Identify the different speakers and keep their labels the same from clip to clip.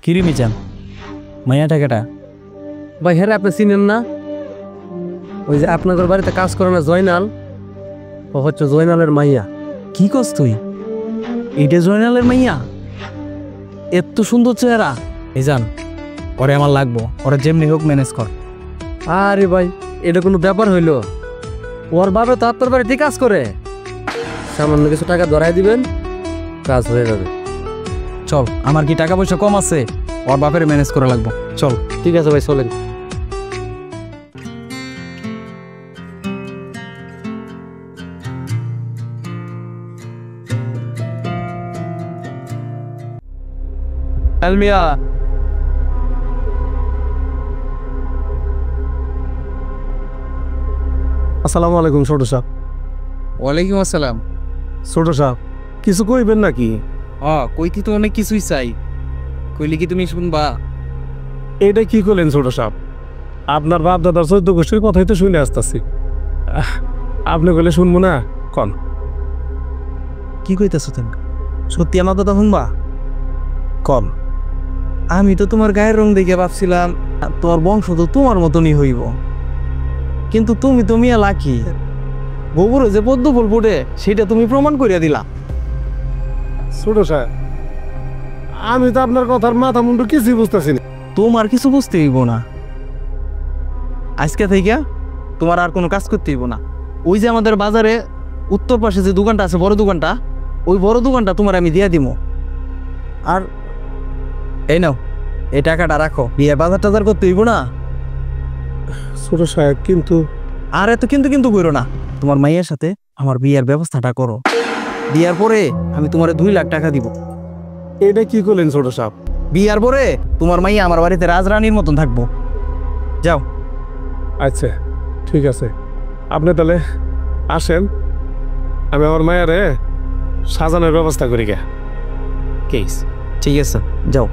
Speaker 1: কিরে মিজান, মাইয়াটা কেটা?
Speaker 2: ভাই হ্যাঁ আপনি চিনেন না? ওই যে আপনাদের বাড়িতে কাজ করে না জয়নাল, ও হচ্ছে জয়নালের মাইয়া।
Speaker 1: কি কস তুই? এইটা জয়নালের মাইয়া? এত সুন্দর চেহারা। মিজান, ওরে আমার লাগবো, ওরা যেমনি হোক ম্যানেজ কর।
Speaker 2: আরে ভাই এটা কোনো ব্যাপার হইলো? ওর বাবা তো আপনার বাড়িতে কাজ করে, সামান্য কিছু টাকা ধরাই দিবেন, কাজ হয়ে যাবে।
Speaker 1: চল, আমার কি টাকা পয়সা কম আছে? ওর বাপের ম্যানেজ করা লাগবো, চল।
Speaker 2: ঠিক আছে ভাই চলেন। আলমিয়া আসসালামু আলাইকুম ছোট সাহেব।
Speaker 1: ওয়ালাইকুম আসসালাম।
Speaker 2: ছোট সাহেব কিছু কইবেন নাকি?
Speaker 1: কইতি তো অনেক কিছুই চাই, কইলে কি তুমি শুনবা?
Speaker 2: এটা কি করলেন ছোট সাহেব? আপনার বাপ দাদার 14 গোষ্ঠীর কথাই তো শুনে আসতেছি, আপনি কইলে শুনবো না? কন
Speaker 1: কি কইতেছো তুমি? সত্যি আমার কথা শুনবা?
Speaker 2: কন।
Speaker 1: আমি তো তোমার গায়ের রং দেখে ভাবছিলাম তোর বংশ তো তোমার মতনই হইব, কিন্তু তুমি তো মিয়া লাকি, গোবরে যে পদ্ম ফুল ফুটে সেটা তুমি প্রমাণ করিয়া দিলা।
Speaker 2: ছোট সাহেব আমি তো আপনার কথার মাথা মুন্ডু কিছুই বুঝতেছি না।
Speaker 1: তোমার কিছু বুঝতে হইব না, আজকে থেকে তোমার আর কোনো কাজ করতে হইব না। ওই যে আমাদের বাজারে উত্তর পাশে যে দোকানটা আছে, বড় দোকানটা, ওই বড় দোকানটা তোমার আমি দিয়া দিব। আর এই নাও, এই টাকাটা রাখো, বিয়ের বাজার টাজার করতে হইব না।
Speaker 2: ছোট সাহেব কিন্তু
Speaker 1: আর এত কিন্তু কিন্তু করো না, তোমার মাইয়ের সাথে আমার বিয়ের ব্যবস্থাটা করো। বিয়ার পরে আমি তোমার 2 লাখ টাকা দিব।
Speaker 2: এটা কি করলেন ছোট সাহেব?
Speaker 1: বিয়ার পরে তোমার মাইয়া আমার বাড়িতে রাজরানীর মতন থাকবো। যাও।
Speaker 2: আচ্ছা ঠিক আছে, আপনি তাহলে আসেন, আমি আমার মায়েরে সাজানোর ব্যবস্থা করি গে কেস।
Speaker 1: ঠিক আছে, যাও।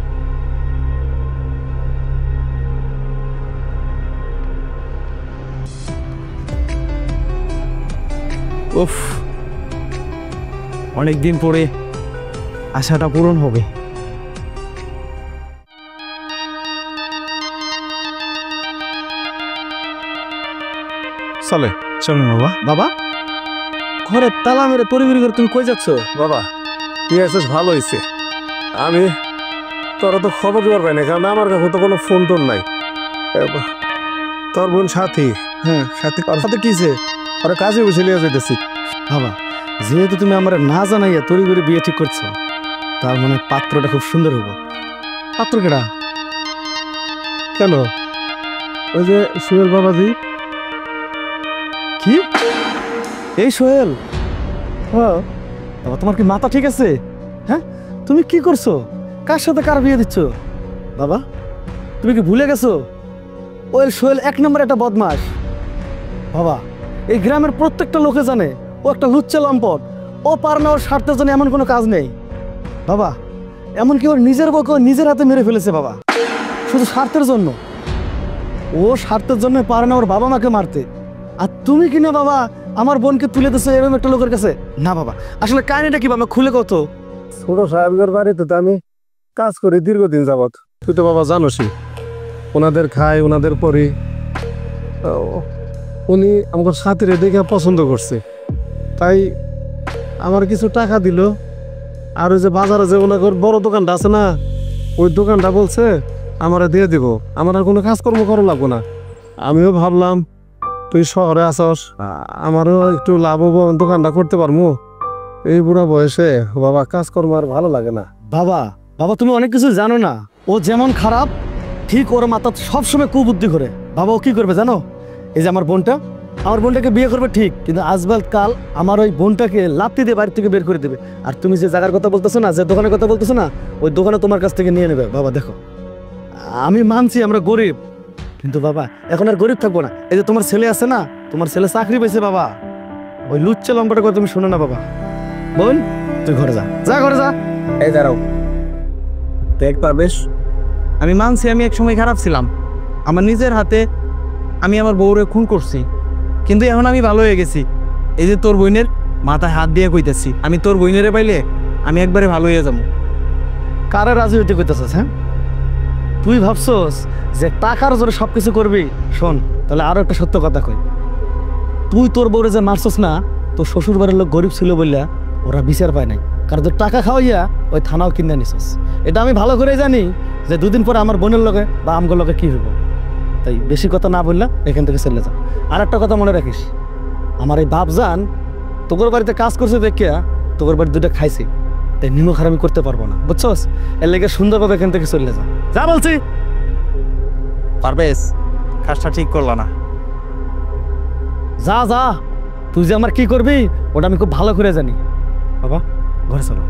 Speaker 1: উফ, অনেকদিন পরে আশাটা পূরণ হবে।
Speaker 2: চলে
Speaker 1: চলুন বাবা।
Speaker 2: বাবা
Speaker 1: ঘরে তালা মেরে তড়িঘড়ি করে তুমি কই যাচ্ছ?
Speaker 2: বাবা তুই আসিস ভালো হয়েছে, আমি তোরা তো খবর দেওয়ার পাই না, কারণ আমার কাছে তো কোনো ফোন টোন নাই। তোর বোন সাথী,
Speaker 1: হ্যাঁ, সাথে
Speaker 2: তোর সাথে কিছে ওরা কাজে বসে নিয়ে যেতেছি।
Speaker 3: বাবা যেহেতু তুমি আমার না জানাইয়া তৈরি করে বিয়ে ঠিক করছো, তার মানে পাত্রটা খুব সুন্দর হবো। পাত্র কেডা?
Speaker 2: কেন? ওই যে সুয়েল বাবাজি।
Speaker 3: কি এই সোহেল?
Speaker 2: হ্যাঁ
Speaker 3: বাবা তোমার কি মাথা ঠিক আছে? হ্যাঁ তুমি কি করছো? কার সাথে কার বিয়ে দিচ্ছ? বাবা তুমি কি ভুলে গেছো ওই সোহেল 1 নম্বর একটা বদমাস? বাবা এই গ্রামের প্রত্যেকটা লোকে জানে ও একটা লুচ্চা লম্পট, ও পার না ওর স্বার্থের জন্য এমন কোনো কাজ নেই। বাবা এমনকি ওর নিজের বউকে নিজের হাতে মেরে ফেলেছে বাবা, শুধু স্বার্থের জন্য। ও স্বার্থের জন্য পারে না ওর বাবা মাকে মারতে, আর তুমি কিনা বাবা আমার বোনকে তুলে দিছো এরকম একটা লোকের কাছে। না বাবা আসলে কাহিনীটা কি বাবা খুলে কত?
Speaker 2: ছোট সাহেবের বাড়িতে তো আমি কাজ করি দীর্ঘদিন যাবত, তুই তো বাবা জানোসই, ওনাদের খাই ওনাদের পরি। উনি আমার সাথীরে দেখে পছন্দ করছে, তাই আমার কিছু টাকা দিল। আর ওই যে বাজারে যে ওনাদের বড় দোকানটা আছে না, ওই দোকানটা বলছে আমারে দিয়ে দিব, আমার আর কোনো কাজকর্ম করা লাগবো না। আমিও ভাবলাম তুই শহরে আসস, আমারও একটু লাভ হবো, দোকানটা করতে পারবো। এই বুড়া বয়সে বাবা কাজকর্ম আর ভালো লাগে না।
Speaker 3: বাবা বাবা তুমি অনেক কিছু জানো না, ও যেমন খারাপ ঠিক ওর মাথা সবসময় কুবুদ্ধি করে। বাবা ও কি করবে জানো? এই যে আমার বোনটাকে বিয়ে করবে ঠিক, কিন্তু আজকাল কাল আমার ওই বোনটাকে লাত্তি দিয়ে বাড়ি থেকে বের করে দেবে। আর তুমি যে জায়গার কথা বলতেছো না, যে দোকানের কথা বলতেছো না, ওই দোকানে তোমার কাছ থেকে নিয়ে নেবে। বাবা দেখো আমি মানছি আমরা গরিব, কিন্তু বাবা এখন আর গরিব থাকবো না। এই যে তোমার ছেলে আছে না, তোমার ছেলে চাকরি পেয়েছে বাবা, ওই লুচ্চা লম্বাটা কথা তুমি শোনো না বাবা। বোন তুই ঘরে যা, যা ঘরে যা।
Speaker 1: এই দাঁড়াও, দেখ পারবেশ, আমি মানছি আমি এক সময় খারাপ ছিলাম, আমার নিজের হাতে আমি আমার বউরে খুন করছি, কিন্তু এখন আমি ভালো হয়ে গেছি। এই যে তোর বোনের মাথায় হাত দিয়ে কইতেছি, আমি তোর বোনেরে পাইলে আমি একবারে ভালো হয়ে যাবো।
Speaker 3: কারে রাজি হইতে কইতেছিস? হ্যাঁ তুই ভাবছস যে টাকার জোরে সব কিছু করবি? শোন, তাহলে আরো একটা সত্য কথা কই। তুই তোর বউরে যে মারছস না, তোর শ্বশুর বাড়ির লোক গরিব ছিল বললা ওরা বিচার পায় নাই, কারণ তোর টাকা খাওয়াইয়া ওই থানাও কিনে নিছস। এটা আমি ভালো করে জানি যে দুদিন পরে আমার বোনের লগে বা আমগোর লগে কি হইব। তাই বেশি কথা না বললা এখান থেকে চলে যা। আর একটা কথা মনে রাখিস, আমার এই বাপজান তোর বাড়িতে কাজ করছে দেখিয়া তোর বাড়ি দুটো খাইছি, তাই নিমখ হারামি করতে পারবো না, বুঝছস? এর লেগে সুন্দরভাবে এখান থেকে চলে যা। যা বলছি।
Speaker 1: পারবেশ, কাজটা ঠিক করলা না।
Speaker 3: যা যা, তুই যে আমার কি করবি ওটা আমি খুব ভালো করে জানি। বাবা ঘরে চলো।